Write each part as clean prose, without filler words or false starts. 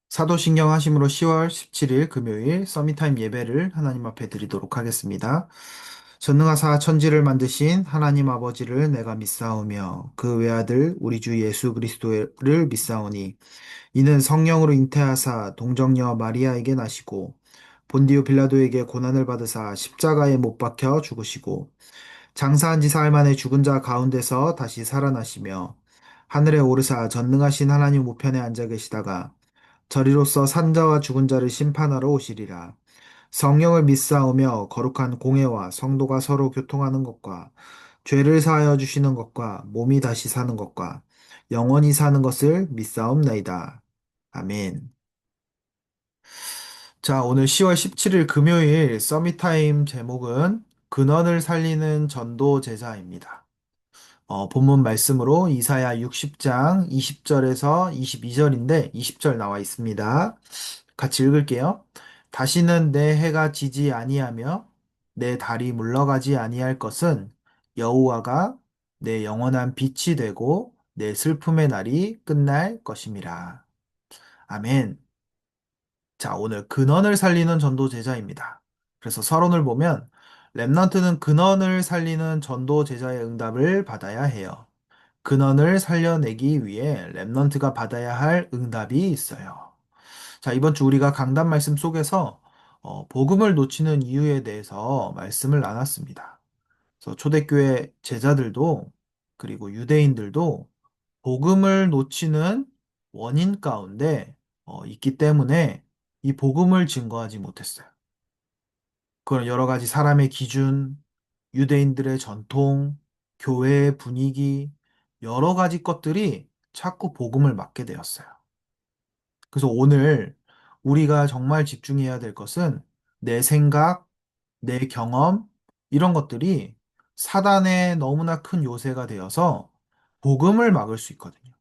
사도신경 하심으로 10월 17일 금요일 서밋타임 예배를 하나님 앞에 드리도록 하겠습니다. 전능하사 천지를 만드신 하나님 아버지를 내가 믿사오며 그 외아들 우리 주 예수 그리스도를 믿사오니 이는 성령으로 잉태하사 동정녀 마리아에게 나시고 본디오 빌라도에게 고난을 받으사 십자가에 못 박혀 죽으시고 장사한 지 사흘 만에 죽은 자 가운데서 다시 살아나시며 하늘에 오르사 전능하신 하나님 우편에 앉아 계시다가 저리로서 산자와 죽은 자를 심판하러 오시리라. 성령을 믿사오며 거룩한 공회와 성도가 서로 교통하는 것과 죄를 사하여 주시는 것과 몸이 다시 사는 것과 영원히 사는 것을 믿사옵나이다. 아멘. 자, 오늘 10월 17일 금요일 서밋타임 제목은 근원을 살리는 전도 제자입니다. 본문 말씀으로 이사야 60장 20절에서 22절인데 20절 나와 있습니다. 같이 읽을게요. 다시는 내 해가 지지 아니하며 내 달이 물러가지 아니할 것은 여호와가 내 영원한 빛이 되고 내 슬픔의 날이 끝날 것임이라. 아멘. 자, 오늘 근원을 살리는 전도 제자입니다. 그래서 서론을 보면 렘넌트는 근원을 살리는 전도 제자의 응답을 받아야 해요. 근원을 살려내기 위해 렘넌트가 받아야 할 응답이 있어요. 자, 이번 주 우리가 강단 말씀 속에서 복음을 놓치는 이유에 대해서 말씀을 나눴습니다. 그래서 초대교회 제자들도 그리고 유대인들도 복음을 놓치는 원인 가운데 있기 때문에 이 복음을 증거하지 못했어요. 그런 여러 가지 사람의 기준, 유대인들의 전통, 교회의 분위기, 여러 가지 것들이 자꾸 복음을 막게 되었어요. 그래서 오늘 우리가 정말 집중해야 될 것은 내 생각, 내 경험, 이런 것들이 사단의 너무나 큰 요새가 되어서 복음을 막을 수 있거든요.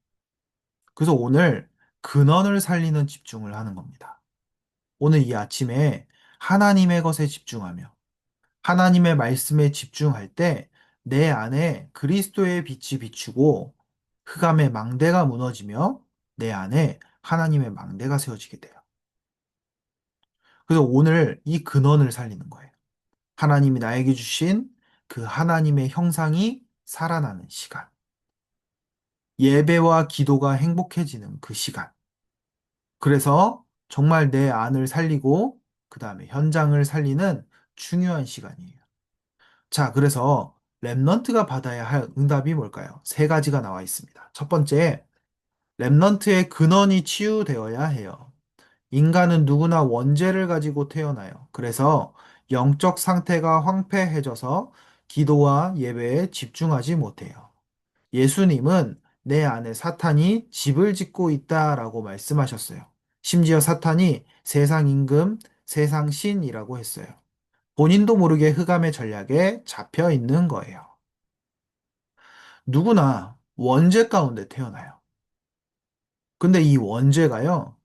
그래서 오늘 근원을 살리는 집중을 하는 겁니다. 오늘 이 아침에 하나님의 것에 집중하며 하나님의 말씀에 집중할 때 내 안에 그리스도의 빛이 비추고 흑암의 망대가 무너지며 내 안에 하나님의 망대가 세워지게 돼요. 그래서 오늘 이 근원을 살리는 거예요. 하나님이 나에게 주신 그 하나님의 형상이 살아나는 시간. 예배와 기도가 행복해지는 그 시간. 그래서 정말 내 안을 살리고 그 다음에 현장을 살리는 중요한 시간이에요. 자, 그래서 랩넌트가 받아야 할 응답이 뭘까요? 세 가지가 나와 있습니다. 첫 번째, 랩넌트의 근원이 치유되어야 해요. 인간은 누구나 원죄를 가지고 태어나요. 그래서 영적 상태가 황폐해져서 기도와 예배에 집중하지 못해요. 예수님은 내 안에 사탄이 집을 짓고 있다라고 말씀하셨어요. 심지어 사탄이 세상 임금, 세상 신이라고 했어요. 본인도 모르게 흑암의 전략에 잡혀 있는 거예요. 누구나 원죄 가운데 태어나요. 근데 이 원죄가요,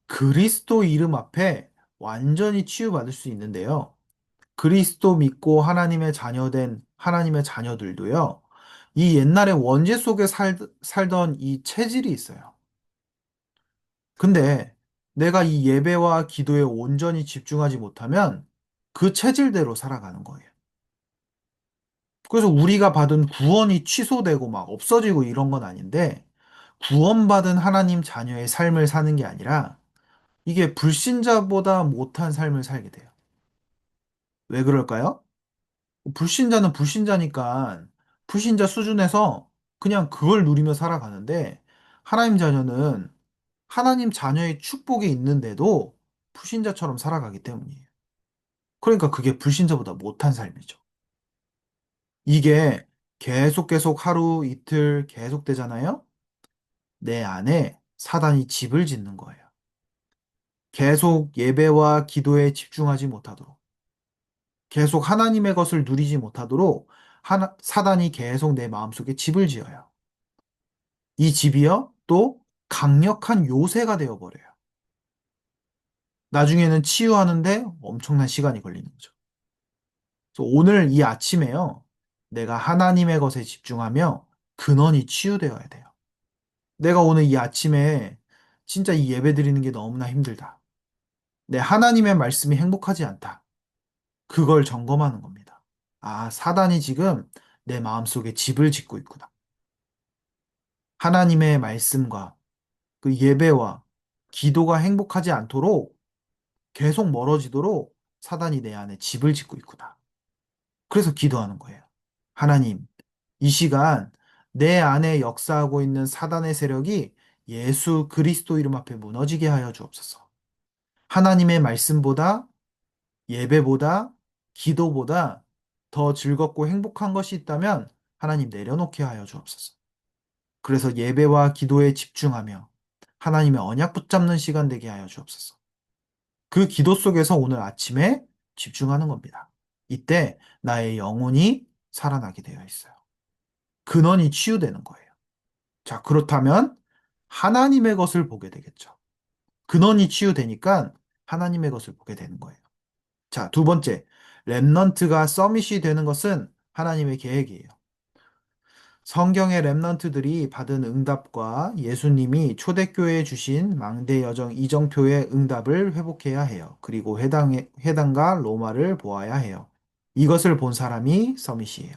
그리스도 이름 앞에 완전히 치유받을 수 있는데요. 그리스도 믿고 하나님의 자녀된 하나님의 자녀들도요, 이 옛날에 원죄 속에 살던 이 체질이 있어요. 근데 내가 이 예배와 기도에 온전히 집중하지 못하면 그 체질대로 살아가는 거예요. 그래서 우리가 받은 구원이 취소되고 막 없어지고 이런 건 아닌데, 구원받은 하나님 자녀의 삶을 사는 게 아니라 이게 불신자보다 못한 삶을 살게 돼요. 왜 그럴까요? 불신자는 불신자니까 불신자 수준에서 그냥 그걸 누리며 살아가는데 하나님 자녀는 하나님 자녀의 축복이 있는데도 불신자처럼 살아가기 때문이에요. 그러니까 그게 불신자보다 못한 삶이죠. 이게 계속 하루 이틀 계속 되잖아요? 내 안에 사단이 집을 짓는 거예요. 계속 예배와 기도에 집중하지 못하도록, 계속 하나님의 것을 누리지 못하도록 사단이 계속 내 마음속에 집을 지어요. 이 집이요, 또 강력한 요새가 되어버려요. 나중에는 치유하는데 엄청난 시간이 걸리는 거죠. 그래서 오늘 이 아침에요, 내가 하나님의 것에 집중하며 근원이 치유되어야 돼요. 내가 오늘 이 아침에 진짜 이 예배 드리는 게 너무나 힘들다. 내 하나님의 말씀이 행복하지 않다. 그걸 점검하는 겁니다. 아, 사단이 지금 내 마음속에 집을 짓고 있구나. 하나님의 말씀과 그 예배와 기도가 행복하지 않도록 계속 멀어지도록 사단이 내 안에 집을 짓고 있구나. 그래서 기도하는 거예요. 하나님, 이 시간 내 안에 역사하고 있는 사단의 세력이 예수 그리스도 이름 앞에 무너지게 하여 주옵소서. 하나님의 말씀보다 예배보다 기도보다 더 즐겁고 행복한 것이 있다면 하나님 내려놓게 하여 주옵소서. 그래서 예배와 기도에 집중하며 하나님의 언약 붙잡는 시간 되게 하여 주옵소서. 그 기도 속에서 오늘 아침에 집중하는 겁니다. 이때 나의 영혼이 살아나게 되어 있어요. 근원이 치유되는 거예요. 자, 그렇다면 하나님의 것을 보게 되겠죠. 근원이 치유되니까 하나님의 것을 보게 되는 거예요. 자, 두 번째, 렘넌트가 서밋이 되는 것은 하나님의 계획이에요. 성경의 렘넌트들이 받은 응답과 예수님이 초대교회에 주신 망대 여정 이정표의 응답을 회복해야 해요. 그리고 회당과 로마를 보아야 해요. 이것을 본 사람이 서밋이에요.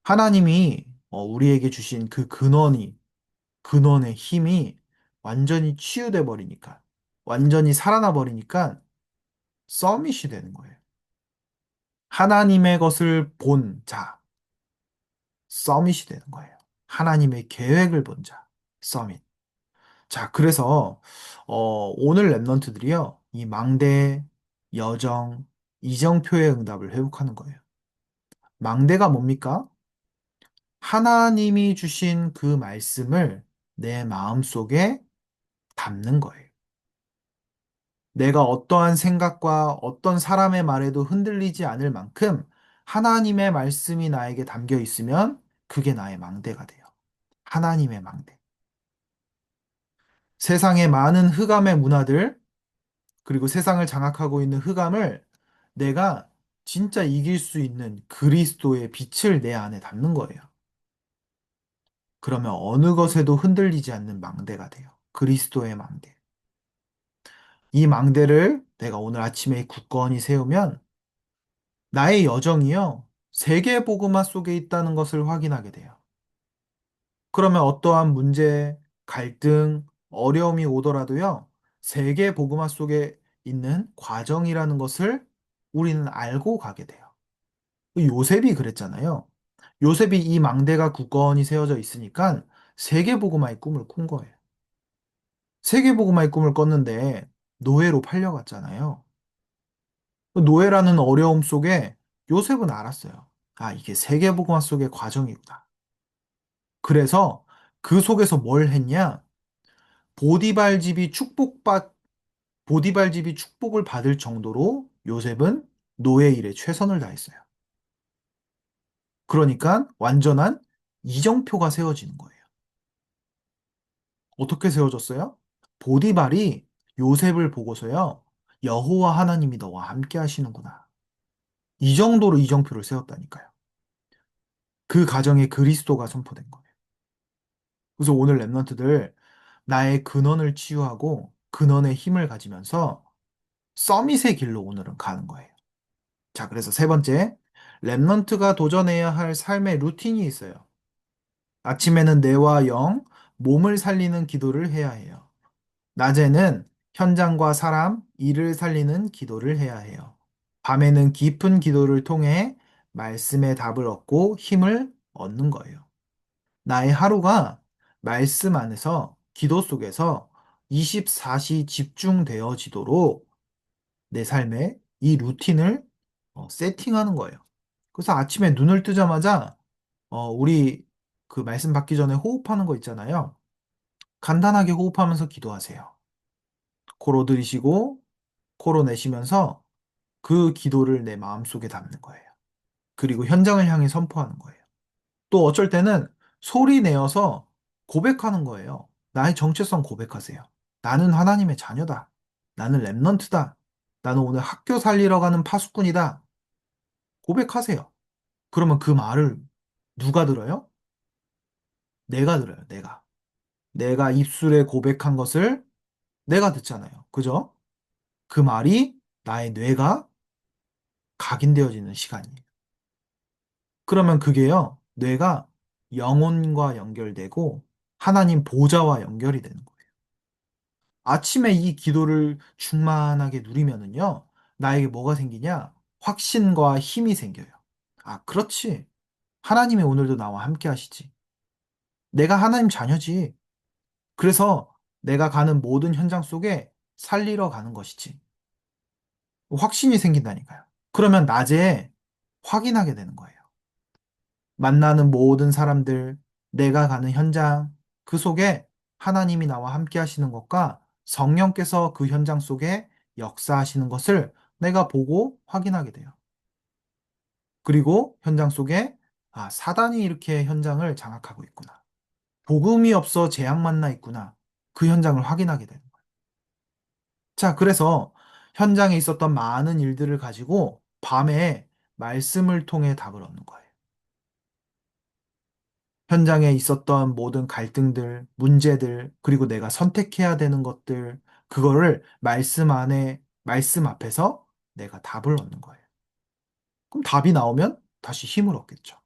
하나님이 우리에게 주신 그 근원의 힘이 완전히 치유돼 버리니까, 완전히 살아나 버리니까 서밋이 되는 거예요. 하나님의 것을 본 자, 서밋이 되는 거예요. 하나님의 계획을 본 자, 서밋. 자, 그래서 오늘 랩런트들이요, 이 망대, 여정, 이정표의 응답을 회복하는 거예요. 망대가 뭡니까? 하나님이 주신 그 말씀을 내 마음속에 담는 거예요. 내가 어떠한 생각과 어떤 사람의 말에도 흔들리지 않을 만큼 하나님의 말씀이 나에게 담겨 있으면 그게 나의 망대가 돼요. 하나님의 망대. 세상의 많은 흑암의 문화들, 그리고 세상을 장악하고 있는 흑암을 내가 진짜 이길 수 있는 그리스도의 빛을 내 안에 담는 거예요. 그러면 어느 것에도 흔들리지 않는 망대가 돼요. 그리스도의 망대. 이 망대를 내가 오늘 아침에 굳건히 세우면 나의 여정이요. 세계 복음화 속에 있다는 것을 확인하게 돼요. 그러면 어떠한 문제, 갈등, 어려움이 오더라도요. 세계 복음화 속에 있는 과정이라는 것을 우리는 알고 가게 돼요. 요셉이 그랬잖아요. 요셉이 이 망대가 굳건히 세워져 있으니까 세계 복음화의 꿈을 꾼 거예요. 세계 복음화의 꿈을 꿨는데 노예로 팔려갔잖아요. 그 노예라는 어려움 속에 요셉은 알았어요. 아, 이게 세계복음화 속의 과정이구나. 그래서 그 속에서 뭘 했냐? 보디발집이 축복받, 보디발집이 축복을 받을 정도로 요셉은 노예 일에 최선을 다했어요. 그러니까 완전한 이정표가 세워지는 거예요. 어떻게 세워졌어요? 보디발이 요셉을 보고서요. 여호와 하나님이 너와 함께 하시는구나. 이 정도로 이정표를 세웠다니까요. 그 가정에 그리스도가 선포된 거예요. 그래서 오늘 랩런트들 나의 근원을 치유하고 근원의 힘을 가지면서 서밋의 길로 오늘은 가는 거예요. 자, 그래서 세 번째, 랩런트가 도전해야 할 삶의 루틴이 있어요. 아침에는 뇌와 영, 몸을 살리는 기도를 해야 해요. 낮에는 현장과 사람, 일을 살리는 기도를 해야 해요. 밤에는 깊은 기도를 통해 말씀의 답을 얻고 힘을 얻는 거예요. 나의 하루가 말씀 안에서 기도 속에서 24시 집중되어지도록 내 삶에 이 루틴을 세팅하는 거예요. 그래서 아침에 눈을 뜨자마자 우리 그 말씀 받기 전에 호흡하는 거 있잖아요. 간단하게 호흡하면서 기도하세요. 코로 들이쉬고 코로 내쉬면서 그 기도를 내 마음속에 담는 거예요. 그리고 현장을 향해 선포하는 거예요. 또 어쩔 때는 소리 내어서 고백하는 거예요. 나의 정체성 고백하세요. 나는 하나님의 자녀다. 나는 랩넌트다. 나는 오늘 학교 살리러 가는 파수꾼이다. 고백하세요. 그러면 그 말을 누가 들어요? 내가 들어요, 내가. 내가 입술에 고백한 것을 내가 듣잖아요. 그죠? 그 말이 나의 뇌가 각인되어지는 시간이에요. 그러면 그게요, 뇌가 영혼과 연결되고 하나님 보좌와 연결이 되는 거예요. 아침에 이 기도를 충만하게 누리면은요, 나에게 뭐가 생기냐? 확신과 힘이 생겨요. 아, 그렇지. 하나님이 오늘도 나와 함께 하시지. 내가 하나님 자녀지. 그래서 내가 가는 모든 현장 속에 살리러 가는 것이지. 확신이 생긴다니까요. 그러면 낮에 확인하게 되는 거예요. 만나는 모든 사람들, 내가 가는 현장, 그 속에 하나님이 나와 함께 하시는 것과 성령께서 그 현장 속에 역사하시는 것을 내가 보고 확인하게 돼요. 그리고 현장 속에 아, 사단이 이렇게 현장을 장악하고 있구나. 복음이 없어 재앙만 나 있구나. 그 현장을 확인하게 되는 거예요. 자, 그래서 현장에 있었던 많은 일들을 가지고 밤에 말씀을 통해 답을 얻는 거예요. 현장에 있었던 모든 갈등들, 문제들, 그리고 내가 선택해야 되는 것들, 그거를 말씀 안에, 말씀 앞에서 내가 답을 얻는 거예요. 그럼 답이 나오면 다시 힘을 얻겠죠.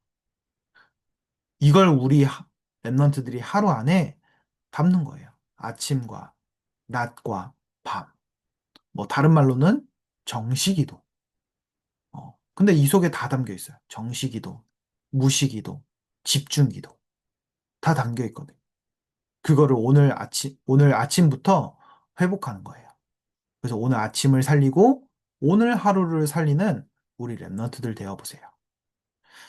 이걸 우리 랩런트들이 하루 안에 담는 거예요. 아침과 낮과 밤. 뭐 다른 말로는 정시기도. 근데 이 속에 다 담겨 있어요. 정시기도, 무시기도, 집중기도. 다 담겨 있거든요. 그거를 오늘 아침부터 회복하는 거예요. 그래서 오늘 아침을 살리고 오늘 하루를 살리는 우리 랩런트들 되어보세요.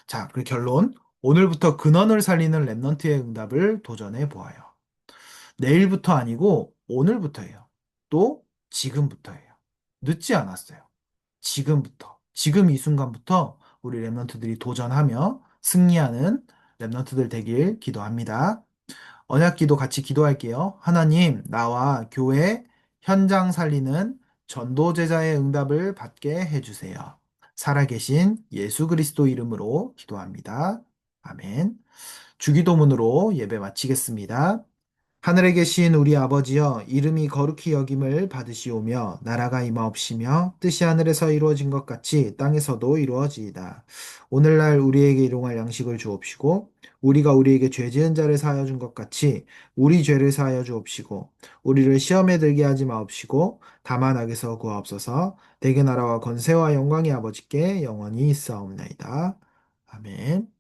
자, 그 결론. 오늘부터 근원을 살리는 랩런트의 응답을 도전해 보아요. 내일부터 아니고 오늘부터예요. 또 지금부터예요. 늦지 않았어요. 지금부터. 지금 이 순간부터 우리 랩런트들이 도전하며 승리하는 랩런트들 되길 기도합니다. 언약기도 같이 기도할게요. 하나님, 나와 교회 현장 살리는 전도 제자의 응답을 받게 해주세요. 살아계신 예수 그리스도 이름으로 기도합니다. 아멘. 주기도문으로 예배 마치겠습니다. 하늘에 계신 우리 아버지여, 이름이 거룩히 여김을 받으시오며, 나라가 임하옵시며, 뜻이 하늘에서 이루어진 것 같이 땅에서도 이루어지이다. 오늘날 우리에게 일용할 양식을 주옵시고, 우리가 우리에게 죄 지은 자를 사하여 준 것 같이, 우리 죄를 사하여 주옵시고, 우리를 시험에 들게 하지 마옵시고, 다만 악에서 구하옵소서. 대개 나라와 권세와 영광이 아버지께 영원히 있사옵나이다. 아멘.